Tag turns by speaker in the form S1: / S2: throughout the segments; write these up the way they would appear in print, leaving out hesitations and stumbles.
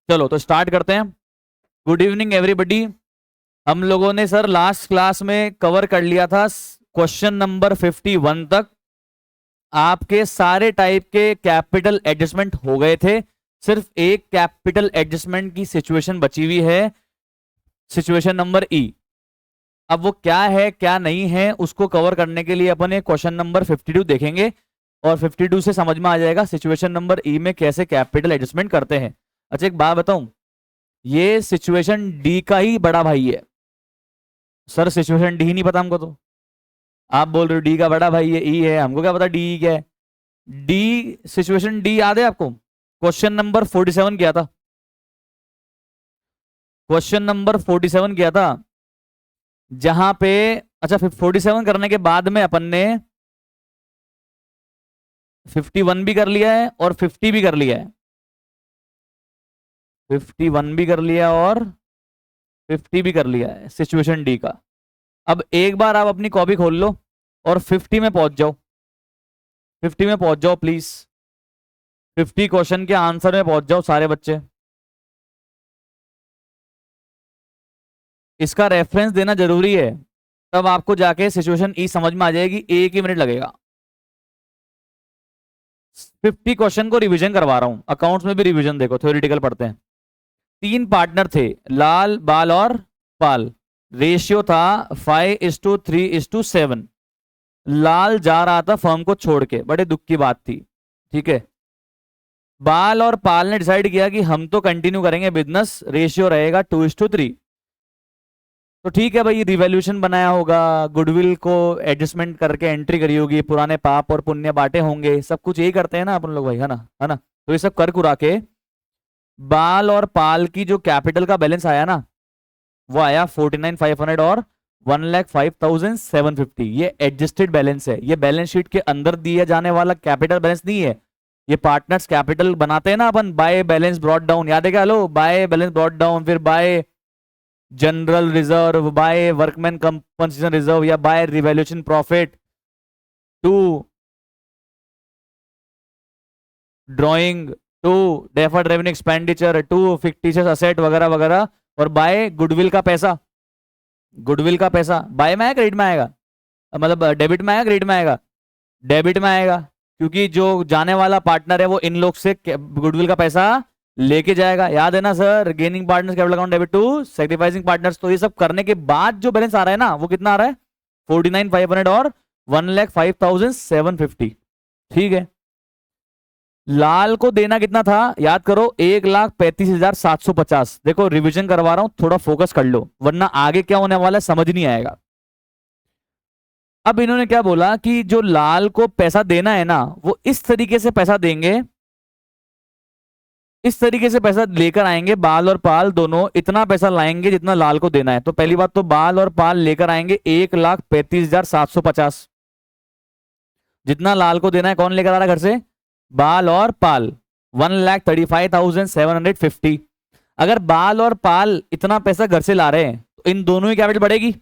S1: चलो तो स्टार्ट करते हैं। Good evening everybody. हम लोगों ने सर लास्ट क्लास में कवर कर लिया था क्वेश्चन नंबर 51 तक। आपके सारे टाइप के कैपिटल एडजस्टमेंट हो गए थे, सिर्फ एक कैपिटल एडजस्टमेंट की सिचुएशन बची हुई है, सिचुएशन नंबर ई। अब वो क्या है क्या नहीं है उसको कवर करने के लिए अपन क्वेश्चन नंबर 52 देखेंगे और 52 से समझ में आ जाएगा सिचुएशन नंबर ई में कैसे कैपिटल एडजस्टमेंट करते हैं। अच्छा एक बात बताऊं, ये सिचुएशन डी का ही बड़ा भाई है। सर सिचुएशन डी नहीं पता हमको, तो आप बोल रहे हो डी का बड़ा भाई है, ई है, हमको क्या पता डी क्या है। डी, सिचुएशन डी याद है आपको? क्वेश्चन नंबर 47 किया था, क्वेश्चन नंबर 47 किया था जहां पे, अच्छा 47 करने के बाद में अपन ने 51 भी कर लिया है और 50 भी कर लिया है। 51 भी कर लिया और 50 भी कर लिया है सिचुएशन डी का। अब एक बार आप अपनी कॉपी खोल लो और 50 में पहुंच जाओ, 50 में पहुंच जाओ प्लीज। 50 क्वेश्चन के आंसर में पहुंच जाओ सारे बच्चे। इसका रेफरेंस देना जरूरी है, तब आपको जाके सिचुएशन ई समझ में आ जाएगी। एक ही मिनट लगेगा। 50 क्वेश्चन को रिवीजन करवा रहा हूं, अकाउंट्स में भी रिवीजन देखो, थ्योरेटिकल पढ़ते हैं। 3 पार्टनर थे, लाल, बाल और पाल। रेशियो था 5:3:7। लाल जा रहा था फर्म को छोड़ के, बड़े दुख की बात थी, ठीक है। बाल और पाल ने डिसाइड किया कि हम तो कंटिन्यू करेंगे बिजनेस, रेशियो रहेगा 2:3। तो ठीक है भाई, रिवैल्यूएशन बनाया होगा, गुडविल को एडजस्टमेंट करके एंट्री करी होगी, पुराने पाप और पुण्य बांटे होंगे, सब कुछ यही करते हैं ना अपन लोग भाई, है ना, है ना। तो ये सब कर कुरा के बाल और पाल की जो कैपिटल का बैलेंस आया ना, वो आया 49,500 और 1,05,750। ये एडजस्टेड बैलेंस है, ये बैलेंस शीट के अंदर दिया जाने वाला कैपिटल बैलेंस नहीं है। ये पार्टनर्स कैपिटल बनाते हैं ना अपन, बाय बैलेंस ब्रॉट डाउन, याद है क्या? लो, बाय बैलेंस ब्रॉट डाउन, फिर by general reserve, by workmen compensation reserve, या by revaluation profit to drawing, to deferred revenue expenditure, to fictitious asset वगैरह वगैरह, और बाय गुडविल का पैसा। गुडविल का पैसा बाय में आएगा क्रेडिट में आएगा, मतलब डेबिट में आएगा क्रेडिट में आएगा? डेबिट में आएगा, क्योंकि जो जाने वाला पार्टनर है वो इन लोग से गुडविल का पैसा लेके जाएगा। याद है ना sir? Gaining partners capital account debit to sacrificing partners. तो ये सब करने के बाद जो बैलेंस आ रहा है ना, वो कितना आ रहा है? 49,500 और 1,05,750। ठीक है। लाल को देना कितना था याद करो? 1,35,750। देखो रिवीजन करवा रहा हूं, थोड़ा फोकस कर लो, वरना आगे क्या होने वाला है समझ नहीं आएगा। अब इन्होंने क्या बोला कि जो लाल को पैसा देना है ना, वो इस तरीके से पैसा देंगे, इस तरीके से पैसा लेकर आएंगे। बाल और पाल दोनों इतना पैसा लाएंगे जितना लाल को देना है। तो पहली बात तो बाल और पाल लेकर आएंगे 1,35,750। जितना लाल को देना है कौन लेकर आ रहा है घर से? बाल और पाल। 1,35,750। अगर बाल और पाल इतना पैसा घर से ला रहे हैं तो इन दोनों ही कैपिटल बढ़ेगी,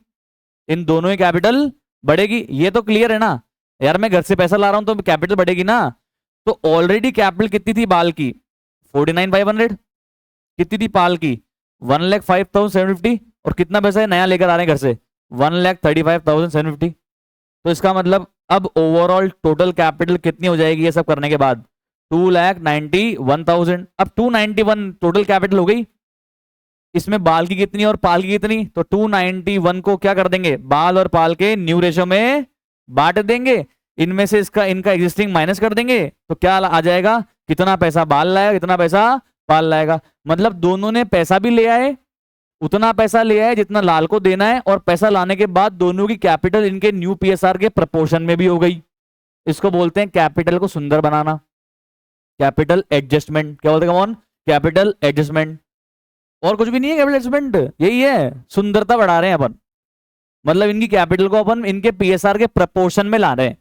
S1: इन दोनों ही कैपिटल बढ़ेगी। ये तो क्लियर है ना यार, मैं घर से पैसा ला रहा हूं तो कैपिटल बढ़ेगी ना। तो ऑलरेडी कैपिटल कितनी थी बाल की? 49,500। कितनी थी पाल की? 1,05,750। और कितना पैसा है नया लेकर आ रहे हैं घर से? 1,35,750। तो इसका मतलब अब ओवरऑल टोटल कैपिटल कितनी हो जाएगी ये सब करने के बाद? 2,91,000। अब 291 टोटल कैपिटल हो गई। इसमें बाल की कितनी और पाल की कितनी? तो 291 को क्या कर देंगे? बाल और पाल के न्यू रेशो में बांट देंगे। इनमें से इसका इनका एग्जिस्टिंग माइनस कर देंगे तो क्या आ जाएगा? कितना पैसा बाल लाएगा, कितना पैसा पाल लाएगा। मतलब दोनों ने पैसा भी ले आए, उतना पैसा ले आए जितना लाल को देना है, और पैसा लाने के बाद दोनों की कैपिटल इनके न्यू पीएसआर के प्रपोर्शन में भी हो गई। इसको बोलते हैं कैपिटल को सुंदर बनाना, कैपिटल एडजस्टमेंट। क्या बोलते हैं कौन? Capital adjustment. और कुछ भी नहीं है, कैपिटल एडजस्टमेंट यही है, सुंदरता बढ़ा रहे हैं अपन। मतलब इनकी कैपिटल को अपन इनके पीएसआर के प्रपोर्शन में ला रहे हैं।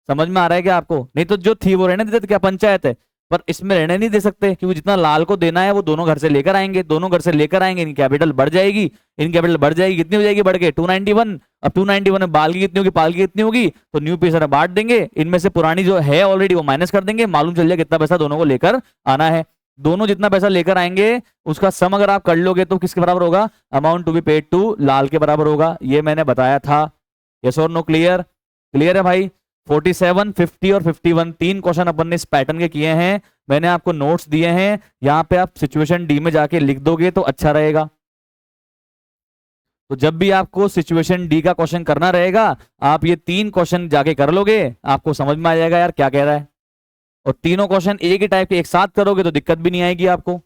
S1: समझ में आ रहा है क्या आपको? नहीं तो जो थी वो रहने देते, क्या पंचायत है, पर इसमें रहने नहीं दे सकते, क्योंकि जितना लाल को देना है वो दोनों घर से लेकर आएंगे, दोनों घर से लेकर आएंगे, इनकी कैपिटल बढ़ जाएगी। इनकी कैपिटल बढ़ जाएगी, कितनी हो जाएगी बढ़ के? 291। अब 291 में बाल की कितनी होगी, पाल की कितनी होगी? तो न्यू पीएसआर बांट देंगे, इनमें से पुरानी जो है ऑलरेडी वो माइनस कर देंगे, मालूम चल जाए कितना पैसा दोनों को लेकर आना है। दोनों जितना पैसा लेकर आएंगे उसका सम अगर आप कर लोगे तो किसके बराबर होगा? Amount to be paid to Lal के बराबर होगा। ये मैंने बताया था। यस और नो? क्लियर? क्लियर है भाई? 47, 50 और 51 तीन क्वेश्चन अपन ने इस पैटर्न के किए हैं। मैंने आपको नोट्स दिए हैं, यहां पे आप सिचुएशन डी में जाके लिख दोगे तो अच्छा रहेगा। तो जब भी आपको सिचुएशन डी का क्वेश्चन करना रहेगा, आप ये तीन क्वेश्चन जाके कर लोगे, आपको समझ में आ जाएगा यार क्या कह रहा है। और तीनों क्वेश्चन एक ही टाइप के एक साथ करोगे तो दिक्कत भी नहीं आएगी आपको।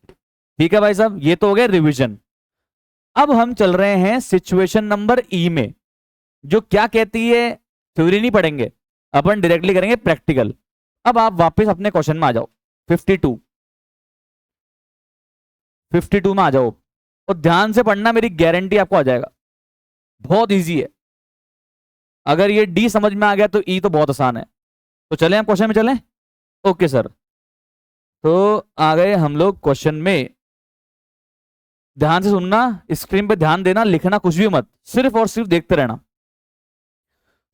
S1: ठीक है भाई साहब, ये तो हो गया रिवीजन। अब हम चल रहे हैं सिचुएशन नंबर ई में, जो क्या कहती है, थ्योरी नहीं पढ़ेंगे अपन, डायरेक्टली करेंगे प्रैक्टिकल। अब आप वापस अपने क्वेश्चन में आ जाओ, 52 में आ जाओ और ध्यान से पढ़ना, मेरी गारंटी आपको आ जाएगा। बहुत इजी है। अगर ये डी समझ में आ गया तो ई तो बहुत आसान है। तो चलें हम क्वेश्चन में चलें। ओके सर, तो आ गए हम लोग क्वेश्चन में। ध्यान से सुनना, स्क्रीन पे ध्यान देना, लिखना कुछ भी मत, सिर्फ और सिर्फ देखते रहना।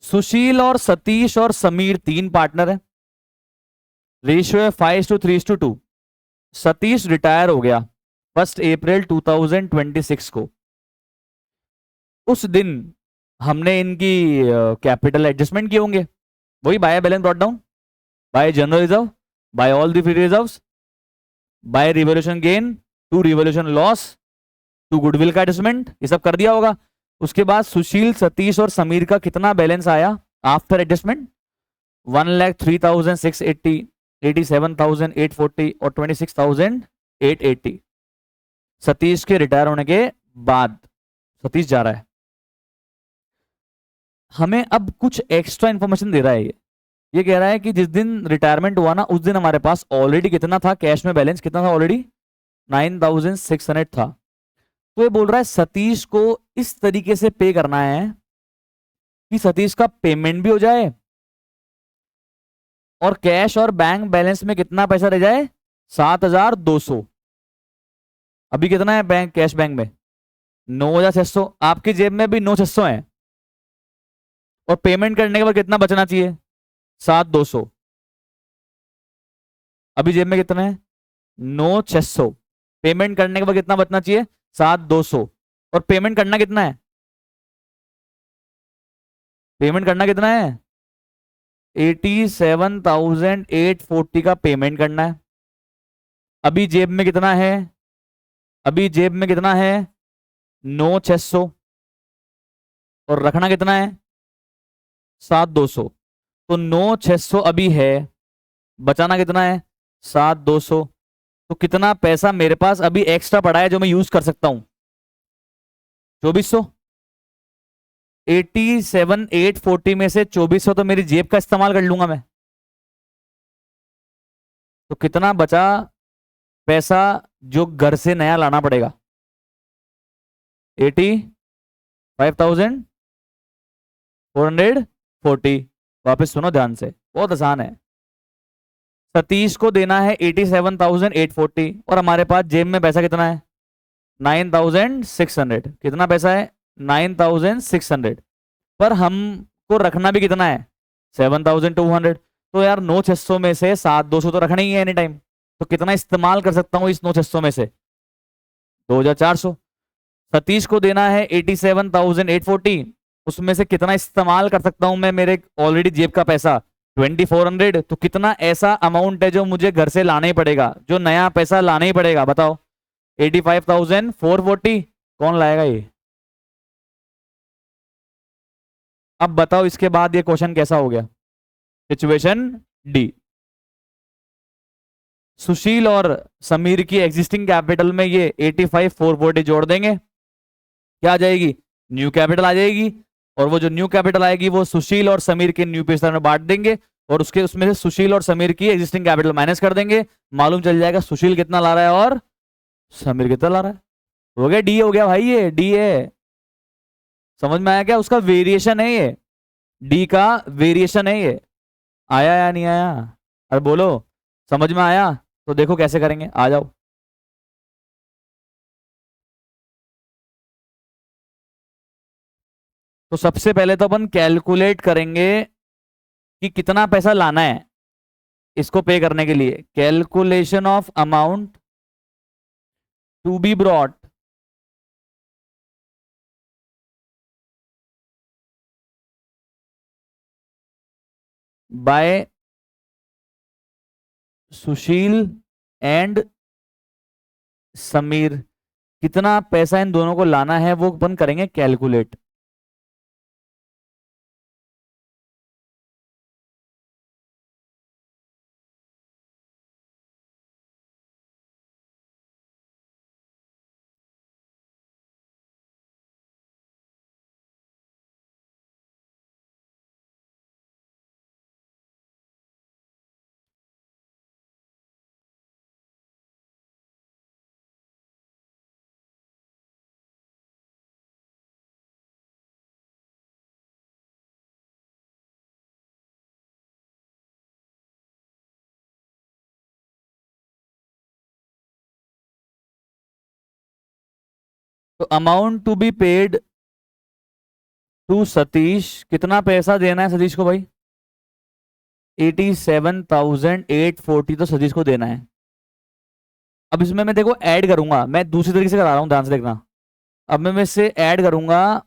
S1: सुशील और सतीश और समीर तीन पार्टनर हैं। रेशियो है 5:3:2। सतीश रिटायर हो गया 1 अप्रैल 2026 को। उस दिन हमने इनकी कैपिटल एडजस्टमेंट किए होंगे, वही by balance brought down, by general reserve, by all the free reserves, by revolution gain, to revolution loss, to goodwill का एडजस्टमेंट, ये सब कर दिया होगा। उसके बाद सुशील, सतीश और समीर का कितना बैलेंस आया आफ्टर एडजस्टमेंट? 1,03,680, 87,840 और 26,880। सतीश के रिटायर होने के बाद सतीश जा रहा है। हमें अब कुछ एक्स्ट्रा इंफॉर्मेशन दे रहा है। ये कह रहा है कि जिस दिन रिटायरमेंट हुआ ना, उस दिन हमारे पास ऑलरेडी कितना था कैश में बैलेंस? कितना था ऑलरेडी? 9,600 था। तो ये बोल रहा है सतीश को इस तरीके से पे करना है कि सतीश का पेमेंट भी हो जाए और कैश और बैंक बैलेंस में कितना पैसा रह जाए? 7,200। अभी कितना है बैंक कैश बैंक में? 9,600। आपकी जेब में भी 9,600 है और पेमेंट करने के बाद कितना बचना चाहिए? 7,200। अभी जेब में कितना है? 9,600। पेमेंट करने के बाद कितना बचना चाहिए? 7,200। और पेमेंट करना कितना है? पेमेंट करना कितना है? 87,840 का पेमेंट करना है। अभी जेब में कितना है? अभी जेब में कितना है? 9,600। और रखना कितना है? 7,200। तो 9,600 अभी है, बचाना कितना है? 7,200। तो कितना पैसा मेरे पास अभी एक्स्ट्रा पड़ा है जो मैं यूज कर सकता हूं? 2,400। 87,840 में से 2,400 तो मेरी जेब का इस्तेमाल कर लूंगा मैं। तो कितना बचा पैसा जो घर से नया लाना पड़ेगा? 85,440। वापस सुनो ध्यान से, बहुत आसान है। सतीश को देना है 87,840 और हमारे पास जेब में पैसा कितना है? 9,600। कितना पैसा है? 9,600। पर हमको रखना भी कितना है? 7,200। तो यार 9,600 में से 7,200 तो रखना ही है एनी टाइम। तो कितना इस्तेमाल कर सकता हूं इस 9,600 में से? 2,400। सतीश को देना है 87,840, उसमें से कितना इस्तेमाल कर सकता हूं मैं मेरे ऑलरेडी जेब का पैसा? 2,400। तो कितना ऐसा अमाउंट है जो मुझे घर से लाना ही पड़ेगा, जो नया पैसा लाना ही पड़ेगा? बताओ। 85,440। कौन लाएगा ये? अब बताओ इसके बाद ये क्वेश्चन कैसा हो गया? Situation D. सुशील और समीर की एग्जिस्टिंग कैपिटल में ये 85,440 जोड़ देंगे, क्या आ जाएगी? न्यू कैपिटल आ जाएगी। और वो जो न्यू कैपिटल आएगी वो सुशील और समीर के न्यू पैसा में बांट देंगे और उसमें से सुशील और समीर की एग्जिस्टिंग कैपिटल माइनस कर देंगे। मालूम चल जाएगा सुशील कितना ला रहा है और समीर कितना ला रहा है। हो गया, डी हो गया भाई, ये डी है। समझ में आया क्या? उसका वेरिएशन है ये, डी का वेरिएशन है ये। आया या नहीं आया? अरे बोलो, समझ में आया? तो देखो कैसे करेंगे, आ जाओ। तो सबसे पहले तो अपन कैलकुलेट करेंगे कि कितना पैसा लाना है इसको पे करने के लिए। Calculation of amount to be brought by Sushil and Sameer. कितना पैसा इन दोनों को लाना है वो अपन करेंगे कैलकुलेट। तो amount to be paid to Satish, कितना पैसा देना है सतीश को भाई? 87,840 तो सतीश को देना है। अब इसमें मैं देखो ऐड करूंगा, मैं दूसरी तरीके से करा रहा हूं, ध्यान से देखना। अब मैं इससे ऐड करूंगा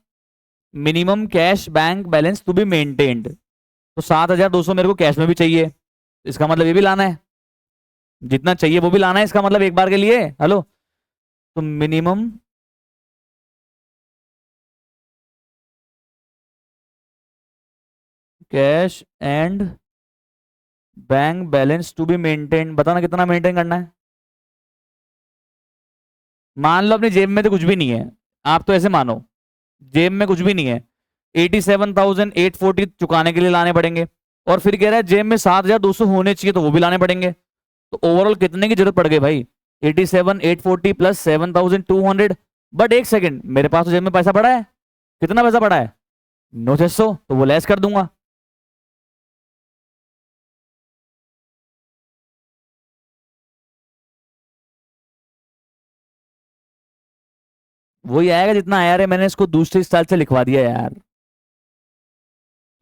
S1: minimum cash bank balance to be maintained. तो 7,200 मेरे को कैश में भी चाहिए, इसका मतलब ये भी लाना है, जितना चाहिए वो भी लाना है, इसका मतलब एक बार के लिए। हेलो, तो minimum cash and bank balance to be maintain, बताना कितना मेंटेन करना है। मान लो अपनी जेब में तो कुछ भी नहीं है, आप तो ऐसे मानो जेब में कुछ भी नहीं है, 87,840 चुकाने के लिए लाने पड़ेंगे, और फिर कह रहा है जेब में 7,200 होने चाहिए तो वो भी लाने पड़ेंगे। तो ओवरऑल कितने की जरूरत पड़ गई भाई? 87,840 प्लस 7,200। बट एक सेकंड, मेरे पास तो जेब में पैसा पड़ा है। कितना पैसा पड़ा है? 9,600, तो वो लेस कर दूंगा। वही आएगा जितना आया रे, मैंने इसको दूसरे स्टाइल से लिखवा दिया यार।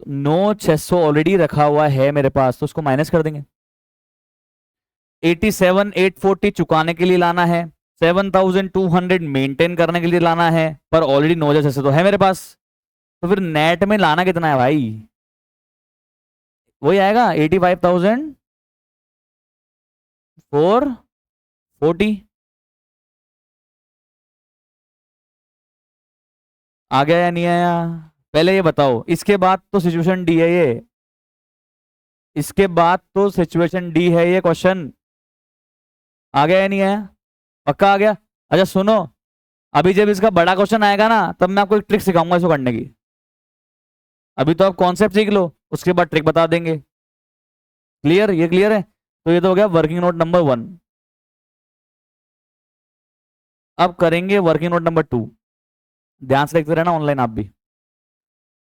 S1: 9,600 ऑलरेडी रखा हुआ है मेरे पास, तो उसको माइनस कर देंगे। 87,840 चुकाने के लिए लाना है, 7,200 मेंटेन करने के लिए लाना है, पर ऑलरेडी 9,600 तो है मेरे पास। तो फिर नेट में लाना कितना है भाई? वही आएगा 85,440। आ गया या नहीं आया? पहले ये बताओ, इसके बाद तो सिचुएशन डी है ये, इसके बाद तो सिचुएशन डी है ये क्वेश्चन। आ गया या नहीं आया? पक्का आ गया? अच्छा सुनो, अभी जब इसका बड़ा क्वेश्चन आएगा ना, तब मैं आपको एक ट्रिक सिखाऊंगा इसको करने की। अभी तो आप कॉन्सेप्ट सीख लो, उसके बाद ट्रिक बता देंगे। क्लियर? ये क्लियर है? तो ये तो हो गया वर्किंग नोट नंबर 1। अब करेंगे वर्किंग नोट नंबर 2। ध्यान से देखते रहना ऑनलाइन आप भी।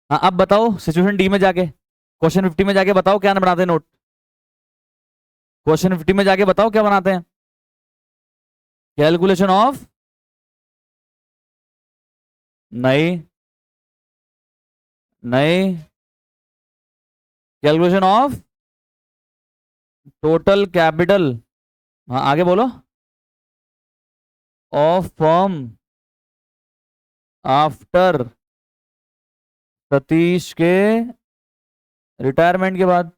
S1: हाँ, अब बताओ सिचुएशन डी में जाके, क्वेश्चन 50 में जाके बताओ क्या बनाते हैं नोट। क्वेश्चन 50 में जाके बताओ क्या बनाते हैं। कैलकुलेशन ऑफ, नहीं नहीं, कैलकुलेशन ऑफ टोटल कैपिटल। हाँ आगे बोलो। ऑफ फर्म आफ्टर सतीश के रिटायरमेंट के बाद।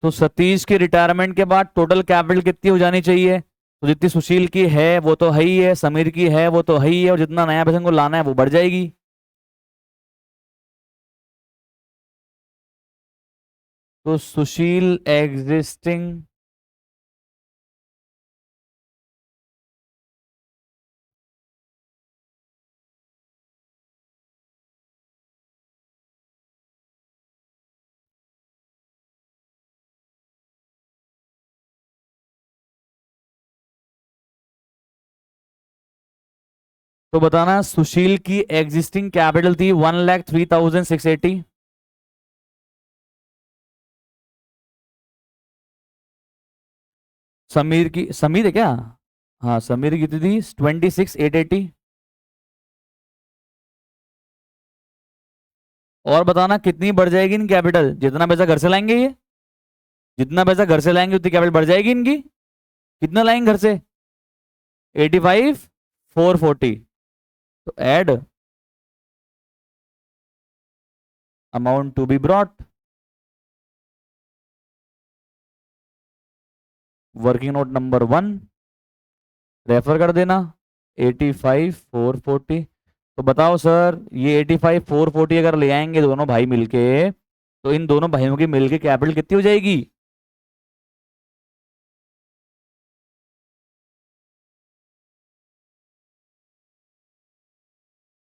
S1: तो सतीश के रिटायरमेंट के बाद टोटल कैपिटल कितनी हो जानी चाहिए? तो जितनी सुशील की है वो तो है ही है, समीर की है वो तो है ही है, और जितना नया पैसा को लाना है वो बढ़ जाएगी। तो सुशील एग्जिस्टिंग तो बताना, सुशील की एग्जिस्टिंग कैपिटल थी 1,03,680। समीर की, समीर है क्या? हाँ समीर की कितनी थी? 26,880। और बताना कितनी बढ़ जाएगी इन कैपिटल, जितना पैसा घर से लाएंगे ये, जितना पैसा घर से लाएंगे उतनी कैपिटल बढ़ जाएगी इनकी। कितना लाएंगे घर से? 85 440। तो add amount to be brought, working note number 1 refer कर देना 85 440। तो बताओ सर, ये 85 440 अगर ले आएंगे दोनों भाई मिलके, तो इन दोनों भाइयों की मिलके कैपिटल कितनी हो जाएगी?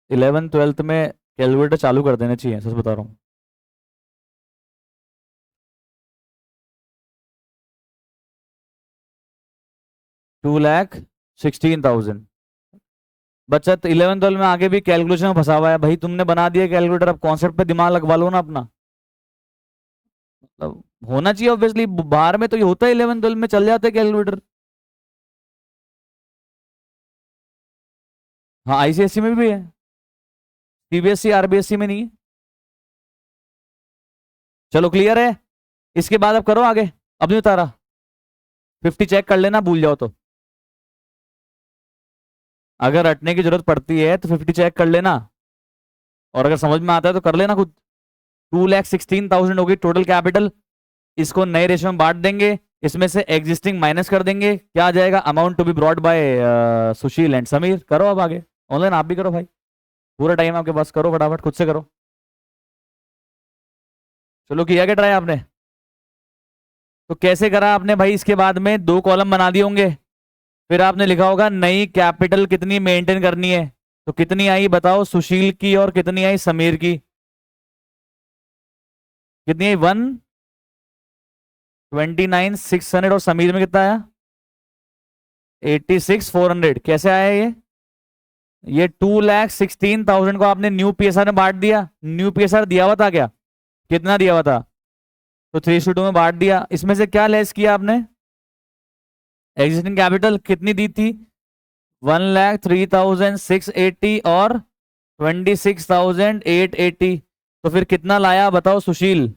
S1: 11 12 में कैलकुलेटर चालू कर देना चाहिए, सच बता रहा हूँ। 2,16,000 बचत। 11 12 में आगे भी कैलकुलेशन में फंसा हुआ है भाई, तुमने बना दिया कैलकुलेटर, अब कॉन्सेप्ट पे दिमाग लगवा लो ना अपना। मतलब होना चाहिए ऑब्वियसली, बाहर में तो ये होता है 11 12 में चल जाता है कैलकुलेटर। हाँ आईसीएससी में भी है, सीबीएसई आरबीएसई में नहीं है। चलो क्लियर है। इसके बाद अब करो आगे। अब नहीं उतारा, 50 चेक कर लेना भूल जाओ तो, अगर रटने की जरूरत पड़ती है तो 50 चेक कर लेना, और अगर समझ में आता है तो कर लेना खुद। 2,16,000 होगी टोटल कैपिटल। इसको नए रेशो में बांट देंगे, इसमें से एग्जिस्टिंग माइनस कर देंगे, क्या आ जाएगा? Amount to be brought by Sushil and Sameer. करो अब आगे, ऑनलाइन आप भी करो भाई, पूरा टाइम आपके पास, करो फटाफट खुद से करो। चलो किया क्या ट्राई आपने? तो कैसे करा आपने भाई? इसके बाद में दो कॉलम बना दिए होंगे, फिर आपने लिखा होगा नई कैपिटल कितनी मेंटेन करनी है। तो कितनी आई बताओ सुशील की, और कितनी आई समीर की? कितनी आई? 129,600, और समीर में कितना आया? 86,400। कैसे आया ये 2,16,000 को आपने न्यू पीएसआर में बांट दिया। न्यू पीएसआर दिया हुआ था क्या? कितना दिया हुआ था? तो 3:2 में बांट दिया। इसमें से क्या लेस किया आपने? एग्जिस्टिंग कैपिटल कितनी दी थी? 1,03,680 और 26,880। तो फिर कितना लाया बताओ सुशील?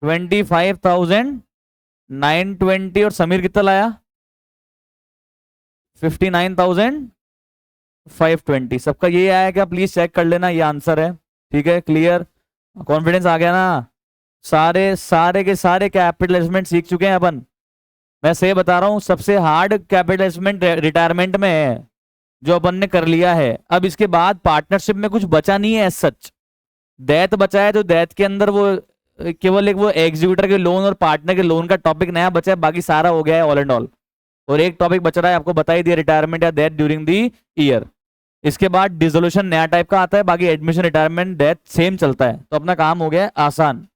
S1: 25,920। और समीर कितना लाया? 59,520। सबका ये आया क्या? प्लीज चेक कर लेना, ये आंसर है। ठीक है, क्लियर, कॉन्फिडेंस आ गया ना? सारे सारे के सारे कैपिटल इन्वेस्टमेंट सीख चुके हैं अपन। मैं सही बता रहा हूं, सबसे हार्ड कैपिटल इन्वेस्टमेंट रिटायरमेंट में है, जो अपन ने कर लिया है। अब इसके बाद पार्टनरशिप में कुछ बचा नहीं है एज सच। दैत बचा है, तो दैत के अंदर वो केवल एक वो एग्जीक्यूटर के लोन और पार्टनर के लोन का टॉपिक नया बचा है, बाकी सारा हो गया है ऑल एंड ऑल। और एक टॉपिक बच रहा है, आपको बता ही दिया, रिटायरमेंट या डेथ ड्यूरिंग दी ईयर। इसके बाद डिसोल्यूशन नया टाइप का आता है, बाकी एडमिशन रिटायरमेंट डेथ सेम चलता है। तो अपना काम हो गया है आसान।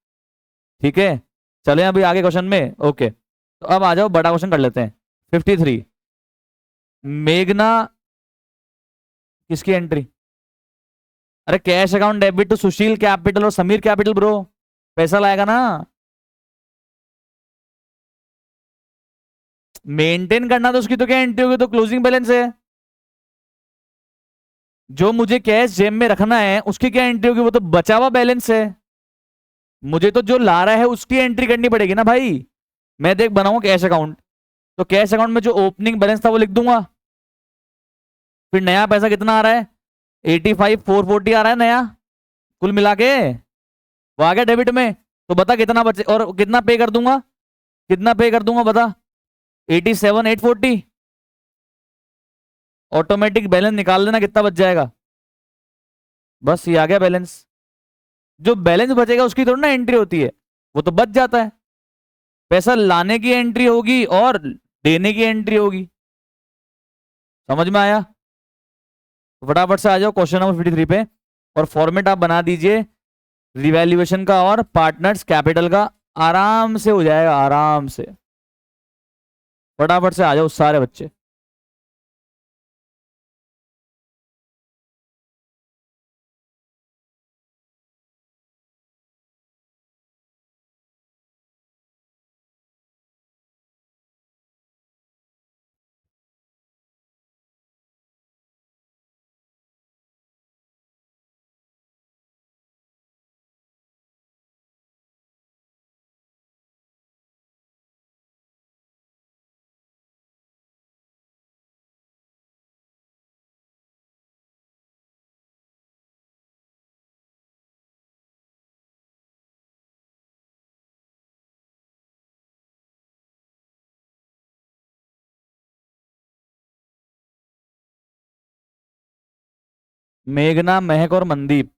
S1: ठीक है, चले अभी आगे क्वेश्चन में। ओके, तो अब आ जाओ बड़ा क्वेश्चन कर लेते हैं। 53, मेघना किसकी एंट्री? अरे cash account debit to Sushil capital और समीर कैपिटल ब्रो, पैसा लाएगा ना। मेंटेन करना तो उसकी तो क्या एंट्री होगी? तो क्लोजिंग बैलेंस है। जो मुझे कैश जेब में रखना है उसकी क्या एंट्री होगी? वो तो बचा हुआ बैलेंस है। मुझे तो जो ला रहा है उसकी एंट्री करनी पड़ेगी ना भाई। मैं देख बनाऊंगा कैश अकाउंट, तो कैश अकाउंट में जो ओपनिंग बैलेंस था वो लिख दूंगा। फिर नया पैसा कितना आ रहा है? 85,440 आ रहा है नया, कुल मिला के वो आ गया डेबिट में। तो बता कितना बचे, और कितना पे कर दूंगा? कितना पे कर दूंगा बता? 87,840। ऑटोमेटिक बैलेंस निकाल लेना कितना बच जाएगा। बस ये आ गया बैलेंस। जो बैलेंस बचेगा उसकी थोड़ी ना एंट्री होती है, वो तो बच जाता है। पैसा लाने की एंट्री होगी और देने की एंट्री होगी। समझ में आया? फटाफट से आ जाओ क्वेश्चन नंबर 53 पे, और फॉर्मेट आप बना दीजिए रिवैल्यूएशन का और पार्टनर्स कैपिटल का। आराम से हो जाएगा, आराम से। फटाफट से आ जाओ सारे बच्चे। मेघना, महक और Mandeep.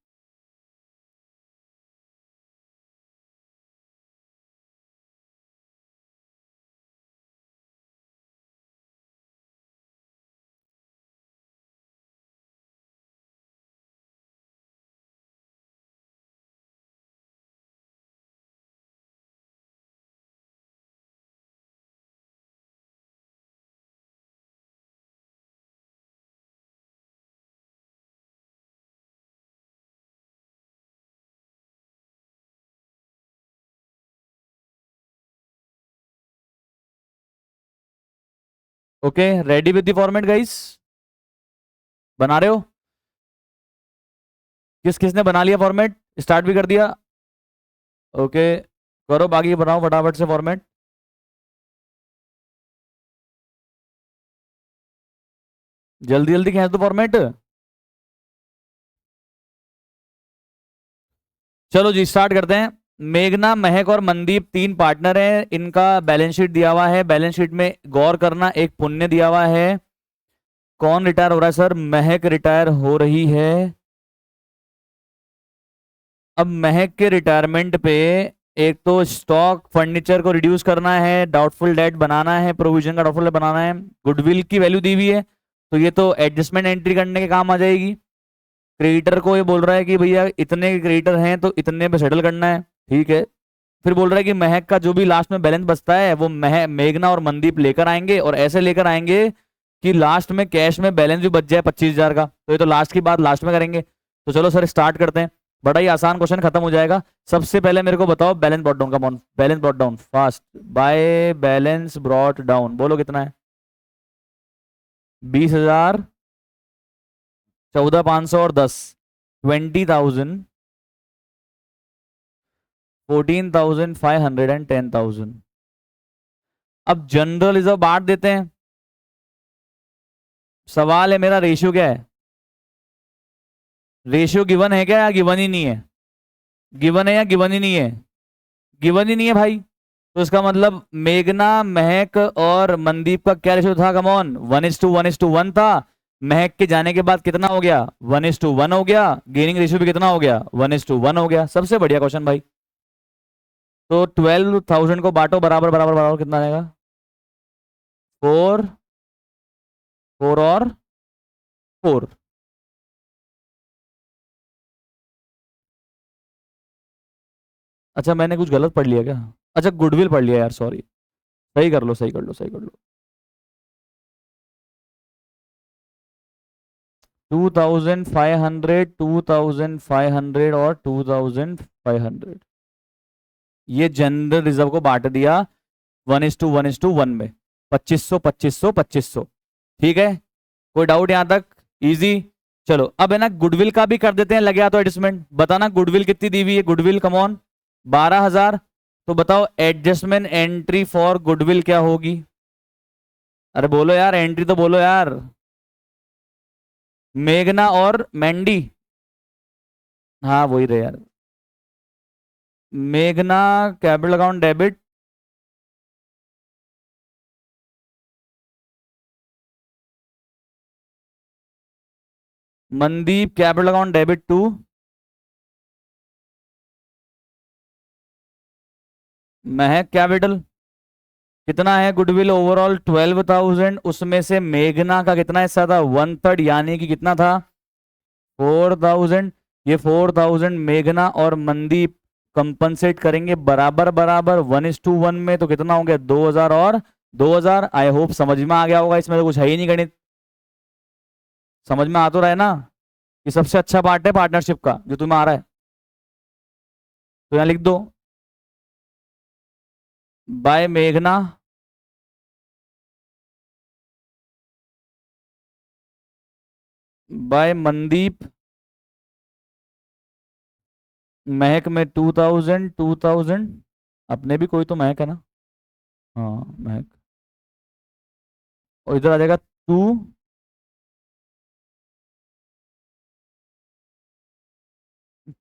S1: Okay, ready with the format guys? बना रहे हो? किसने बना लिया फॉर्मेट, स्टार्ट भी कर दिया? ओके, करो बाकी बनाओ फटाफट से फॉर्मेट। जल्दी जल्दी खींच दो फॉर्मेट। चलो जी स्टार्ट करते हैं। मेघना, महक और मनदीप तीन पार्टनर हैं, इनका बैलेंस शीट दिया हुआ है। बैलेंस शीट में गौर करना, एक पुण्य दिया हुआ है। कौन रिटायर हो रहा है सर? महक रिटायर हो रही है। अब महक के रिटायरमेंट पे एक तो स्टॉक फर्नीचर को रिड्यूस करना है, डाउटफुल डेट बनाना है, प्रोविजन का डाउटफुल डेट बनाना है, गुडविल की वैल्यू दी हुई है तो ये तो एडजस्टमेंट एंट्री करने के काम आ जाएगी। क्रेडिटर को ये बोल रहा है कि भैया इतने क्रेडिटर हैं तो इतने पे सेटल करना है, ठीक है। फिर बोल रहा है कि महक का जो भी लास्ट में बैलेंस बचता है वो मेघना और मनदीप लेकर आएंगे, और ऐसे लेकर आएंगे कि लास्ट में कैश में बैलेंस भी बच जाए 25,000 का। तो ये तो लास्ट की बात लास्ट में करेंगे। तो चलो सर स्टार्ट करते हैं, बड़ा ही आसान क्वेश्चन खत्म हो जाएगा। सबसे पहले मेरे को बताओ बैलेंस ब्रॉट डाउन का, balance brought down fast by balance brought down, बोलो कितना है? 20,000, 14,500 और 10, 20,000, 14,500 एंड 10,000। अब जनरल रिजर्व बांट देते हैं। सवाल है मेरा, रेशियो क्या है? रेशियो गिवन है क्या या गिवन ही नहीं है? गिवन है या गिवन ही नहीं है? गिवन ही नहीं है भाई। तो इसका मतलब मेघना, महक और मनदीप का क्या रेशियो था? कमॉन, 1:1:1 था। महक के जाने के बाद कितना हो गया? 1:1 हो गया। गेनिंग रेशियो भी कितना हो गया? 1:1 हो गया। सबसे बढ़िया क्वेश्चन भाई। तो 12,000 को बांटो बराबर बराबर बराबर, कितना आएगा? 4, 4 और 4। अच्छा मैंने कुछ गलत पढ़ लिया क्या? अच्छा गुडविल पढ़ लिया यार, सॉरी। सही कर लो, सही कर लो, सही कर लो। 2,500, 2,500 और 2,500, ये जनरल रिजर्व को बांट दिया 1:1:1 में, 2500 2500 2500। ठीक है, कोई डाउट यहां तक? इजी। चलो अब है ना गुडविल का भी कर देते हैं, लगे तो एडजस्टमेंट बताना गुडविल कितनी दी हुई है? Goodwill come on 12,000। तो बताओ एडजस्टमेंट एंट्री फॉर गुडविल क्या होगी? अरे बोलो यार, एंट्री तो बोलो यार। मेघना और मैंडी, हाँ वही रहे यार। मेघना capital account debit, Mandeep capital account debit to, Mahak capital. कितना है गुडविल ओवरऑल? 12,000, उसमें से मेघना का कितना हिस्सा था? 1/3, यानी कि कितना था? 4,000। ये 4,000 मेघना और मनदीप कंपनसेट करेंगे बराबर बराबर 1:1 में, तो कितना हो गया? 2,000 और 2,000। आई होप समझ में आ गया होगा, इसमें तो कुछ है ही नहीं गणित। समझ में आ तो रहा है ना? ये सबसे अच्छा पार्ट है पार्टनरशिप का जो तुम्हें आ रहा है। तो यहां लिख दो बाय मेघना बाय मनदीप, महक में 2,000 2,000। अपने भी कोई तो महक है ना? हाँ महक। और इधर आ जाएगा 2,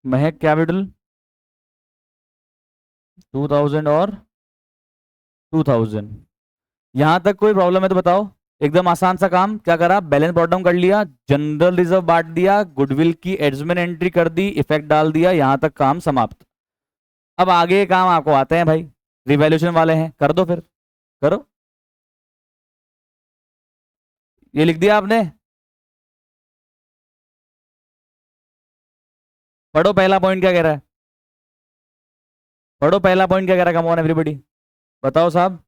S1: महक कैपिटल 2,000 और 2,000। यहां तक कोई प्रॉब्लम है तो बताओ। एकदम आसान सा काम। क्या करा, बैलेंस ब्रॉट डाउन कर लिया, जनरल रिजर्व बांट दिया, गुडविल की एडजमेंट एंट्री कर दी, इफेक्ट डाल दिया, यहां तक काम समाप्त। अब आगे के काम आपको आते हैं भाई, रिवैल्यूएशन वाले हैं, कर दो फिर, करो। ये लिख दिया आपने, पढ़ो पहला पॉइंट क्या कह रहा है, पढ़ो पहला पॉइंट क्या कह रहा है, कम ऑन एवरीबॉडी, बताओ साहब।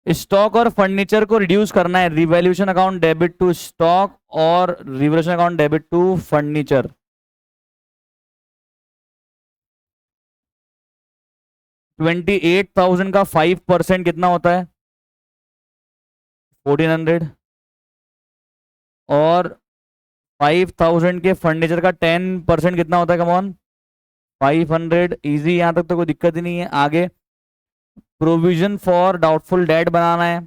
S1: स्टॉक और फर्नीचर को रिड्यूस करना है, revaluation account debit to stock और revaluation account debit to furniture. 28,000 का 5% कितना होता है, 1400। और 5,000 के फर्नीचर का 10% कितना होता है, कम ऑन, 500। इजी, यहां तक तो कोई दिक्कत ही नहीं है। आगे प्रोविजन फॉर डाउटफुल डेट बनाना है,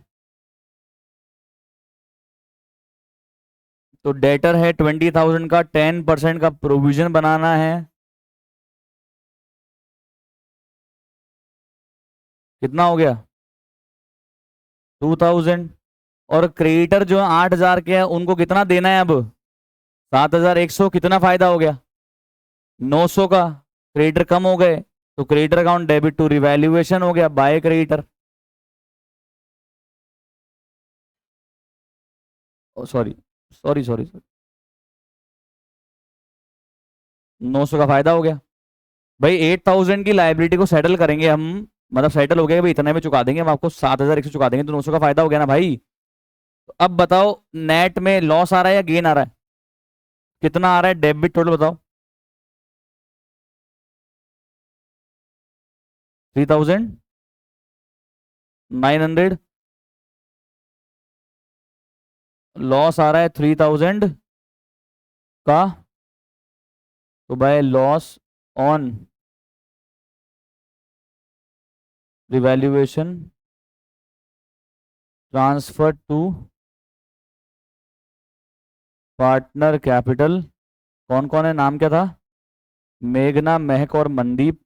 S1: तो डेटर है 20,000 का 10% का प्रोविजन बनाना है, कितना हो गया, 2,000। और क्रेडिटर जो 8,000 के हैं उनको कितना देना है अब, 7,100। कितना फायदा हो गया, 900 का। क्रेडिटर कम हो गए, तो creditor account debit to revaluation हो गया, by creditor. Sorry sorry sorry, 900 का फायदा हो गया भाई। 8,000 की लाइबिलिटी को सेटल करेंगे हम, मतलब सेटल हो गया भाई, इतने में चुका देंगे हम आपको, 7,100 चुका देंगे, तो 900 का फायदा हो गया ना भाई। तो अब बताओ, नेट में लॉस आ रहा है या गेन आ रहा है, कितना आ रहा है डेबिट टोटल बताओ, 3,900। लॉस आ रहा है 3,000 का, तो by loss on revaluation transfer to partner capital. कौन कौन है, नाम क्या था, मेघना, महक और मनदीप।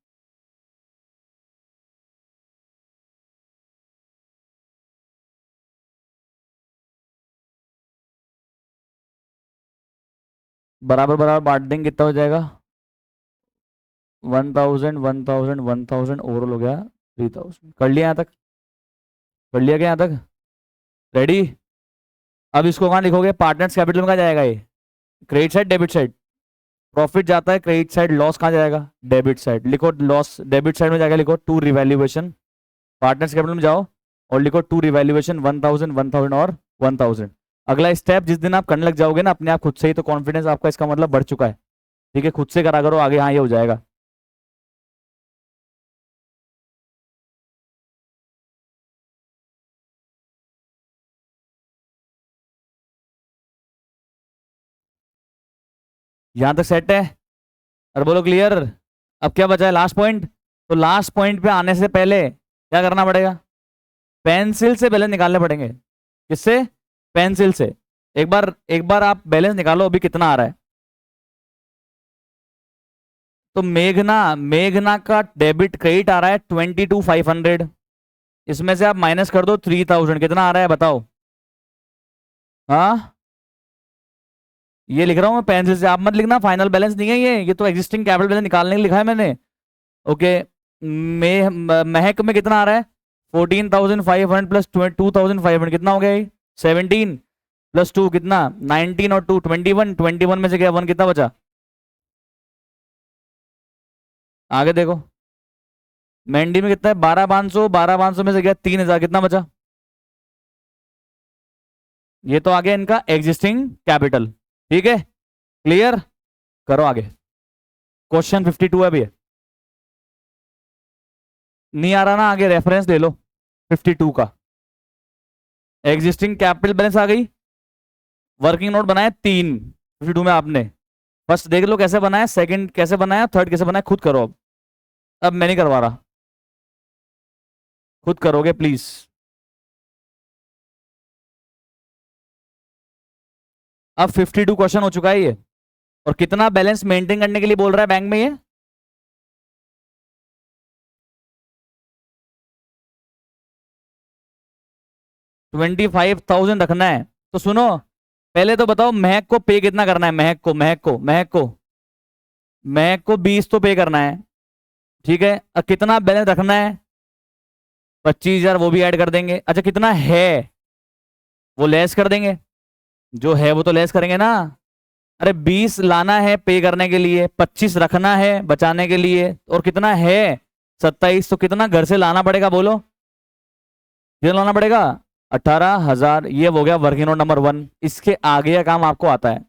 S1: बराबर बराबर बांट देंगे, कितना हो जाएगा, 1,000 1,000 1,000, ओवरऑल हो गया 3,000। कर लिया यहाँ तक, कर लिया क्या यहाँ तक, रेडी। अब इसको कहाँ लिखोगे, पार्टनर्स कैपिटल में कहाँ जाएगा ये, credit side debit side, profit जाता है क्रेडिट साइड, लॉस कहाँ जाएगा, डेबिट साइड। लिखो लॉस डेबिट साइड में जाएगा, लिखो टू रिवैल्यूएशन, पार्टनर्स कैपिटल में जाओ और लिखो टू रिवैल्यूएशन 1,000 1,000 और 1,000। अगला स्टेप जिस दिन आप करने लग जाओगे ना अपने आप खुद से ही, तो कॉन्फिडेंस आपका इसका मतलब बढ़ चुका है, ठीक है, खुद से करा करो आगे, हाँ ये हो जाएगा। यहां तक सेट है, और बोलो क्लियर। अब क्या बचा है, लास्ट पॉइंट। तो लास्ट पॉइंट पे आने से पहले क्या करना पड़ेगा, पेंसिल से बैलेंस निकालने पड़ेंगे। किससे, पेंसिल से। एक बार आप बैलेंस निकालो अभी कितना आ रहा है। तो मेघना, मेघना का डेबिट क्रेडिट आ रहा है 22,500, इसमें से आप माइनस कर दो 3,000, कितना आ रहा है बताओ। हाँ, ये लिख रहा हूँ मैं पेंसिल से, आप मत लिखना, फाइनल बैलेंस नहीं है ये तो एग्जिस्टिंग कैपिटल बैलेंस निकालने के लिए लिखा है मैंने। ओके, महक में कितना आ रहा है, 14,500 प्लस 2,500 कितना हो गया ये, 17 प्लस 2 कितना, 19 और 2 21, 21 में से क्या 1 कितना बचा, आगे देखो। मेंडी में कितना है, 12,500, 12,500 में से क्या 3,000 कितना बचा, ये तो आ गया इनका एग्जिस्टिंग कैपिटल, ठीक है, क्लियर। करो आगे, क्वेश्चन 52 है अभी। नहीं आ रहा ना, आगे रेफरेंस ले लो 52 का। एग्जिस्टिंग कैपिटल बैलेंस आ गई, वर्किंग नोट बनाए 3 52 में आपने। फर्स्ट देख लो कैसे बनाया, सेकंड कैसे बनाया, थर्ड कैसे बनाया, खुद करो अब मैं नहीं करवा रहा, खुद करोगे प्लीज। अब 52 क्वेश्चन हो चुका है ये, और कितना बैलेंस मेंटेन करने के लिए बोल रहा है बैंक में ये, 25,000 रखना है। तो सुनो, पहले तो बताओ महक को पे कितना करना है, महक को 20 तो पे करना है। ठीक है, अब कितना बैलेंस रखना है? 25,000, वो भी ऐड कर देंगे। अच्छा, कितना है वो लेस कर देंगे, जो है वो तो लेस करेंगे ना। अरे 20 लाना है पे करने के लिए, 25 रखना है बचाने के लिए, और कितना है 27, तो कितना घर से लाना पड़ेगा बोलो, कितना लाना पड़ेगा? 18,000। ये हो गया वर्किंग नोट नंबर 1। इसके आगे का काम आपको आता है,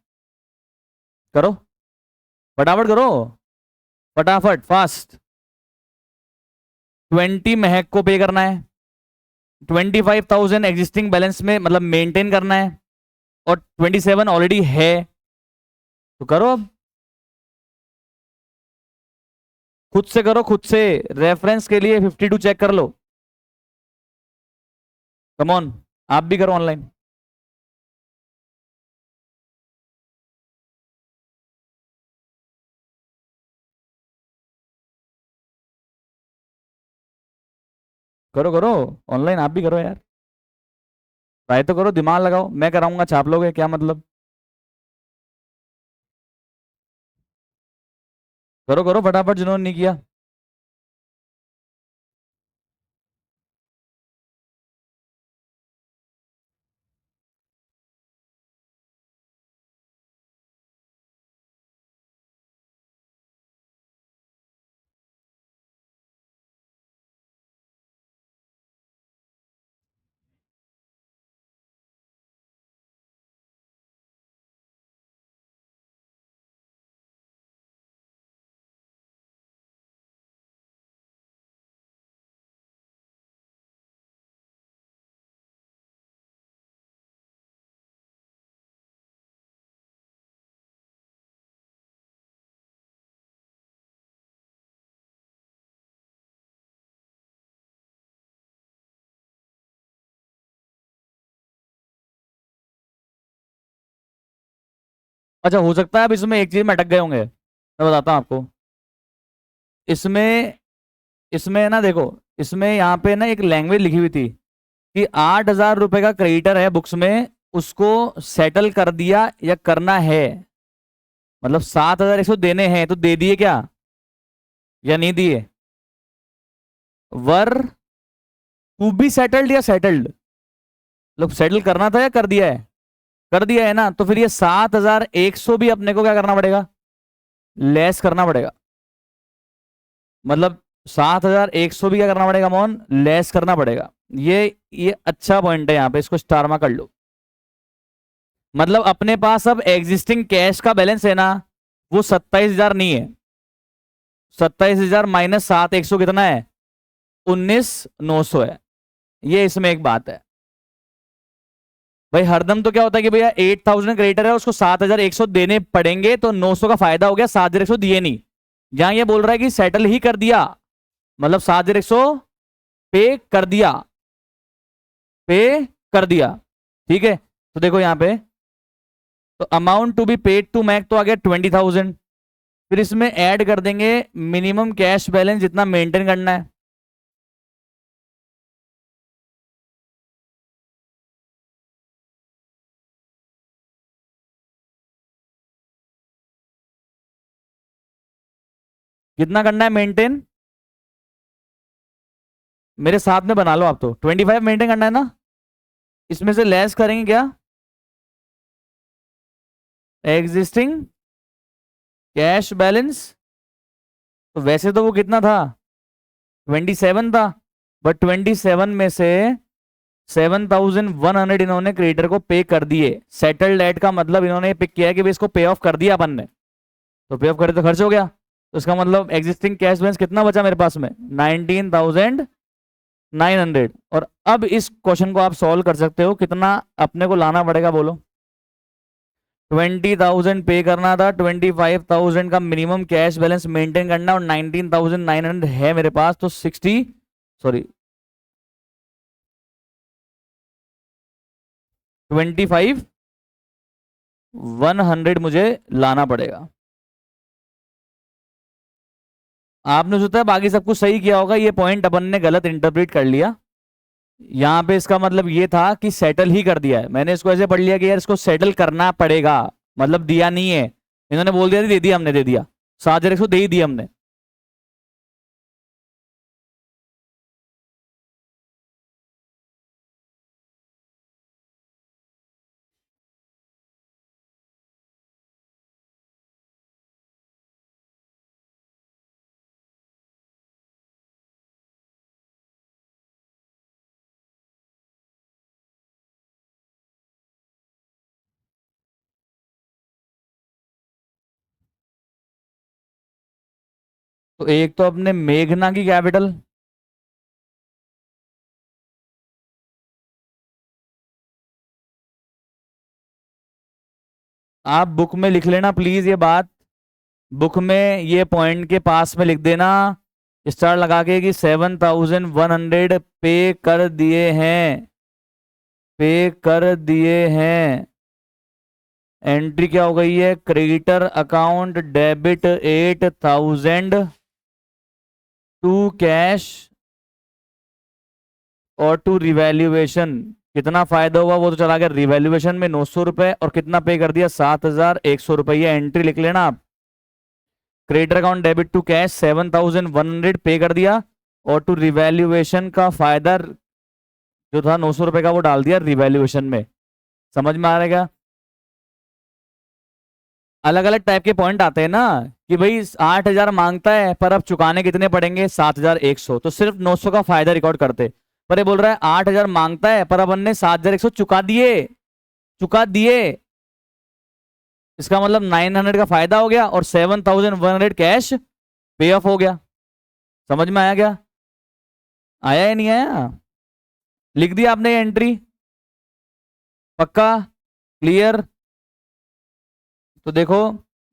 S1: करो फटाफट करो, फटाफट फास्ट। 20 महक को पे करना है, 25,000 एग्जिस्टिंग बैलेंस में मतलब मेंटेन करना है, और 27 ऑलरेडी है, तो करो अब, खुद से करो, खुद से। रेफरेंस के लिए 52 चेक कर लो। कम ऑन, आप भी करो ऑनलाइन। करो करो ऑनलाइन, आप भी करो यार, ट्राई तो करो, दिमाग लगाओ। मैं कराऊंगा छाप लोगे क्या मतलब? करो करो फटाफट जिन्होंने नहीं किया। अच्छा, हो सकता है अब इसमें एक चीज में अटक गए होंगे, मैं बताता हूँ आपको। इसमें इसमें ना देखो, इसमें यहाँ पे ना एक लैंग्वेज लिखी हुई थी कि 8,000 रुपए का क्रेडिटर है बुक्स में, उसको सेटल कर दिया या करना है, मतलब 7,100 देने हैं, तो दे दिए क्या या नहीं दिए? वर टू बी सेटल्ड या सेटल्ड, मतलब सेटल करना था या कर दिया है? कर दिया है ना, तो फिर ये 7,100 भी अपने को क्या करना पड़ेगा? लेस करना पड़ेगा। मतलब 7,100 भी क्या करना पड़ेगा मोहन? लेस करना पड़ेगा। ये अच्छा पॉइंट है, यहाँ पे इसको स्टार में कर लो। मतलब अपने पास अब एग्जिस्टिंग कैश का बैलेंस है ना, वो 27,000 नहीं है। 27,000 माइनस 7,100 कितना है? 19,900 है। ये इसमें एक बात है भाई, हरदम तो क्या होता है कि भैया 8,000 क्रेडिटर है, उसको 7,100 देने पड़ेंगे, तो 900 का फायदा हो गया, 7,100 दिए नहीं। यहां ये बोल रहा है कि सेटल ही कर दिया, मतलब 7,100 पे कर दिया, पे कर दिया। ठीक है, तो देखो यहां पे, तो amount to be paid to Mac तो आ गया 20,000। फिर इसमें ऐड कर देंगे मिनिमम कैश बैलेंस जितना मेंटेन करना है। कितना करना है मेंटेन? मेरे साथ में बना लो आप, तो 25 मेंटेन करना है ना। इसमें से लेस करेंगे क्या? एग्जिस्टिंग कैश बैलेंस, तो वैसे तो वो कितना था? 27 था, बट 27 में से 7,100 इन्होंने क्रेडिटर को पे कर दिए। सेटल्ड एट का मतलब इन्होंने पिक किया है कि भाई इसको पे ऑफ कर दिया अपन ने, तो पे ऑफ करे तो खर्च हो गया, तो इसका मतलब एग्जिस्टिंग कैश बैलेंस कितना बचा मेरे पास में? 19,900। और अब इस क्वेश्चन को आप सॉल्व कर सकते हो, कितना अपने को लाना पड़ेगा बोलो? 20,000 पे करना था, 25,000 का मिनिमम कैश बैलेंस मेंटेन करना, और 19,900 है मेरे पास, तो 25,100 मुझे लाना पड़ेगा। आपने सोचा बाकी सब कुछ सही किया होगा, ये पॉइंट अपन ने गलत इंटरप्रेट कर लिया। यहाँ पे इसका मतलब ये था कि सेटल ही कर दिया है, मैंने इसको ऐसे पढ़ लिया कि यार इसको सेटल करना पड़ेगा, मतलब दिया नहीं है, इन्होंने बोल दिया दे दिया, हमने दे दिया, 7,100 दे ही दिया हमने। तो एक तो अपने मेघना की कैपिटल, आप बुक में लिख लेना प्लीज ये बात, बुक में ये पॉइंट के पास में लिख देना, स्टार लगा के कि 7,100 पे कर दिए हैं, पे कर दिए हैं। एंट्री क्या हो गई है, creditor account debit 8,000 to cash और टू रिवैल्यूएशन। कितना फायदा हुआ वो तो चला गया, रिवैल्यूएशन में 900 रुपए, और कितना पे कर दिया, 7,100 रुपये। एंट्री लिख लेना आप, creditor account debit to cash 7,100 पे कर दिया, और टू रिवैल्यूएशन का फायदा जो था 900 रुपए का वो डाल दिया रिवैल्यूएशन में। समझ में आ रहा है क्या? अलग अलग टाइप के पॉइंट आते हैं ना, कि भाई 8,000 मांगता है पर अब चुकाने कितने पड़ेंगे, 7,100, तो सिर्फ 900 का फायदा रिकॉर्ड करते। पर ये बोल रहा है 8,000 मांगता है पर अब हमने 7,100 चुका दिए, चुका दिए, इसका मतलब 900 का फायदा हो गया और 7,100 कैश पे ऑफ हो गया। समझ में आया क्या? आया या नहीं आया? लिख दिया आपने एंट्री? पक्का? क्लियर? तो देखो,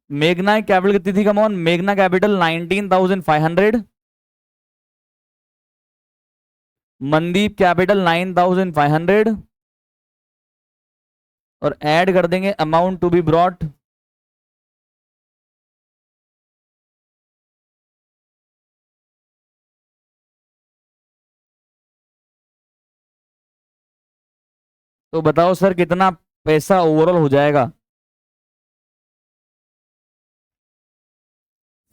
S1: मेघना कैपिटल कितनी थी, कम ऑन, मेघना कैपिटल 19,500, मनदीप कैपिटल 9,500, और ऐड कर देंगे अमाउंट टू बी ब्रॉट, तो बताओ सर कितना पैसा ओवरऑल हो जाएगा?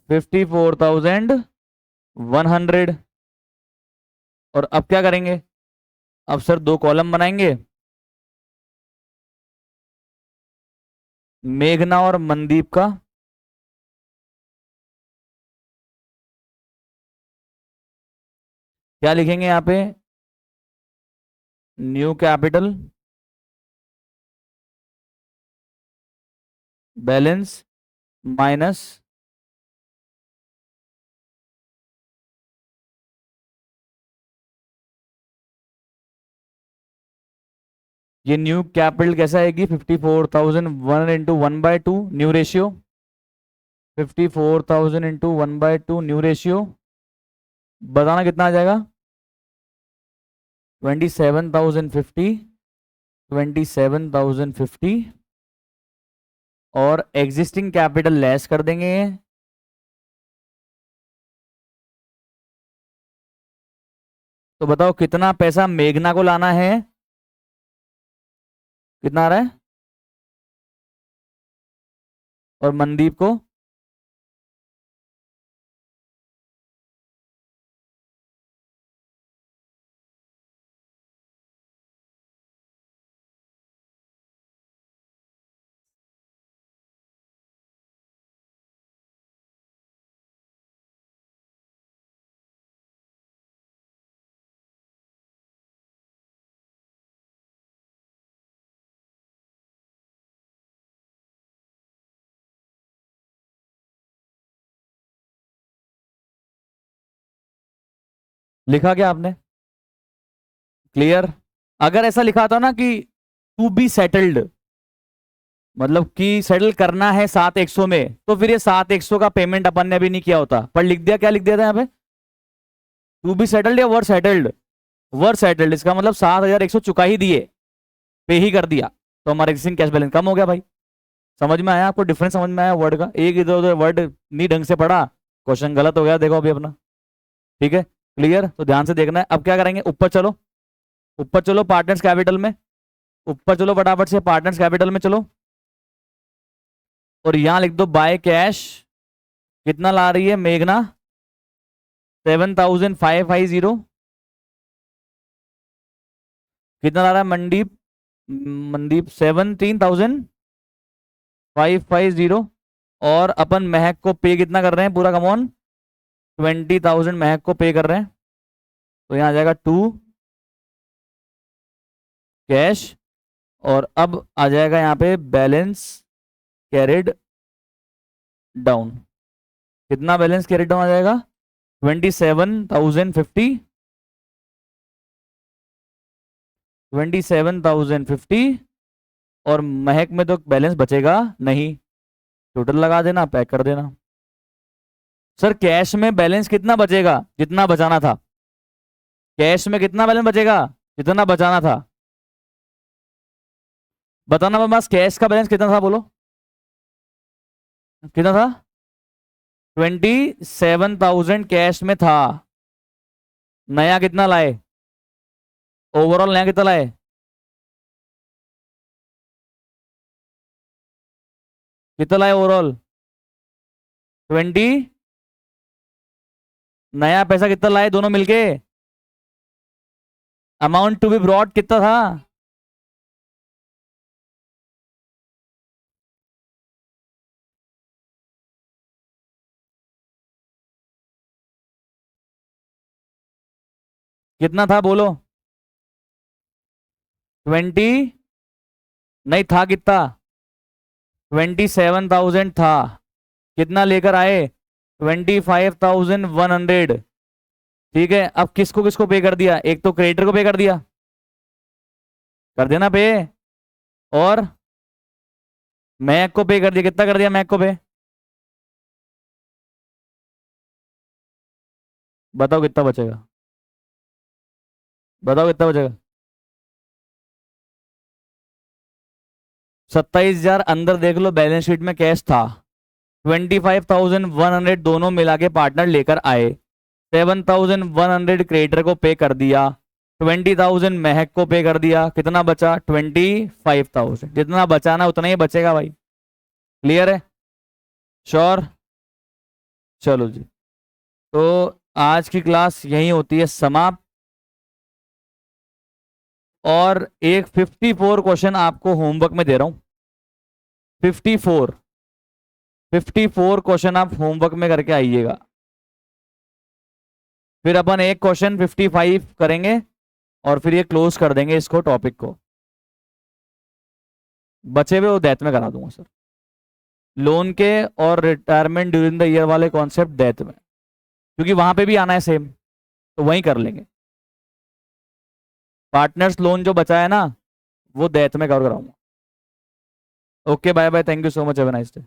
S1: 54,100। और अब क्या करेंगे, अब सर दो कॉलम बनाएंगे, मेघना और मनदीप का, क्या लिखेंगे यहाँ पे, न्यू कैपिटल बैलेंस माइनस ये न्यू कैपिटल कैसा आएगी, 54,100 into 1/2 new ratio, 54,000 into 1/2 new ratio, बताना कितना आ जाएगा, 27,050, 27,050, और एग्जिस्टिंग कैपिटल लेस कर देंगे, तो बताओ कितना पैसा मेघना को लाना है, कितना आ रहा है, और मनदीप को, लिखा क्या आपने? क्लियर? अगर ऐसा लिखा था ना कि टू बी सेटल्ड, मतलब कि सेटल करना है 7,100 में, तो फिर ये 7,100 का पेमेंट अपन ने अभी नहीं किया होता, पर लिख दिया, क्या लिख दिया था यहाँ पे, टू बी सेटल्ड या वर्ड सेटल्ड, वर्ड सेटल्ड, इसका मतलब 7,100 चुका ही दिए, पे ही कर दिया, तो हमारा एग्जिस्टिंग कैश बैलेंस कम हो गया भाई। समझ में आया आपको, डिफरेंस समझ में आया वर्ड का, एक इधर उधर वर्ड नहीं ढंग से पढ़ा, क्वेश्चन गलत हो गया, देखो अभी अपना। ठीक है, क्लियर? तो ध्यान से देखना है। अब क्या करेंगे, ऊपर चलो, ऊपर चलो पार्टनर्स कैपिटल में, ऊपर चलो फटाफट से पार्टनर्स कैपिटल में चलो, और यहां लिख दो बाय कैश। कितना ला रही है मेघना? 7,550। कितना ला रहा है मनदीप? मनदीप 17,550। और अपन महक को पे कितना कर रहे हैं पूरा कमॉन? 20,000 महक को पे कर रहे हैं। तो यहां आ जाएगा 2 कैश, और अब आ जाएगा यहाँ पे बैलेंस कैरिड डाउन। कितना बैलेंस कैरिड डाउन आ जाएगा? 27,050। 27,050। और महक में तो बैलेंस बचेगा नहीं, टोटल लगा देना, पैक कर देना। सर कैश में बैलेंस कितना बचेगा? जितना बचाना था। कैश में कितना बैलेंस बचेगा? जितना बचाना था। बताना बस, कैश का बैलेंस कितना था बोलो? कितना था? 27,000 कैश में था। नया कितना लाए? ओवरऑल नया कितना लाए? कितना लाए ओवरऑल? 20। नया पैसा कितना लाए दोनों मिलके? अमाउंट टू बी ब्रॉड कितना था? कितना था बोलो? 20। नहीं था कितना? 27,000 था। कितना लेकर आए? 25,100। ठीक है, अब किसको किसको पे कर दिया? एक तो क्रेडिटर को पे कर दिया, कर देना पे। और मैक को पे कर दिया। कितना कर दिया मैक को पे? बताओ कितना बचेगा? बताओ कितना बचेगा? 27,000 अंदर देख लो, बैलेंस शीट में कैश था। 25,100 दोनों मिला के पार्टनर लेकर आए। 7,100 क्रेडिटर को पे कर दिया। 20,000 महक को पे कर दिया। कितना बचा? 25,000। जितना बचाना उतना ही बचेगा भाई। क्लियर है? श्योर? चलो जी, तो आज की क्लास यही होती है समाप्त। और एक 54 क्वेश्चन आपको होमवर्क में दे रहा हूं। 54 क्वेश्चन आप होमवर्क में करके आइएगा। फिर अपन एक क्वेश्चन 55 करेंगे, और फिर ये क्लोज कर देंगे इसको, टॉपिक को। बचे हुए वो डेथ में करा दूंगा सर। लोन के और रिटायरमेंट ड्यूरिंग द ईयर वाले कॉन्सेप्ट डेथ में, क्योंकि वहां पे भी आना है सेम, तो वहीं कर लेंगे। पार्टनर्स लोन जो बचा है ना, वो डेथ में कवर कराऊंगा। Okay bye bye, thank you so much, have a nice day.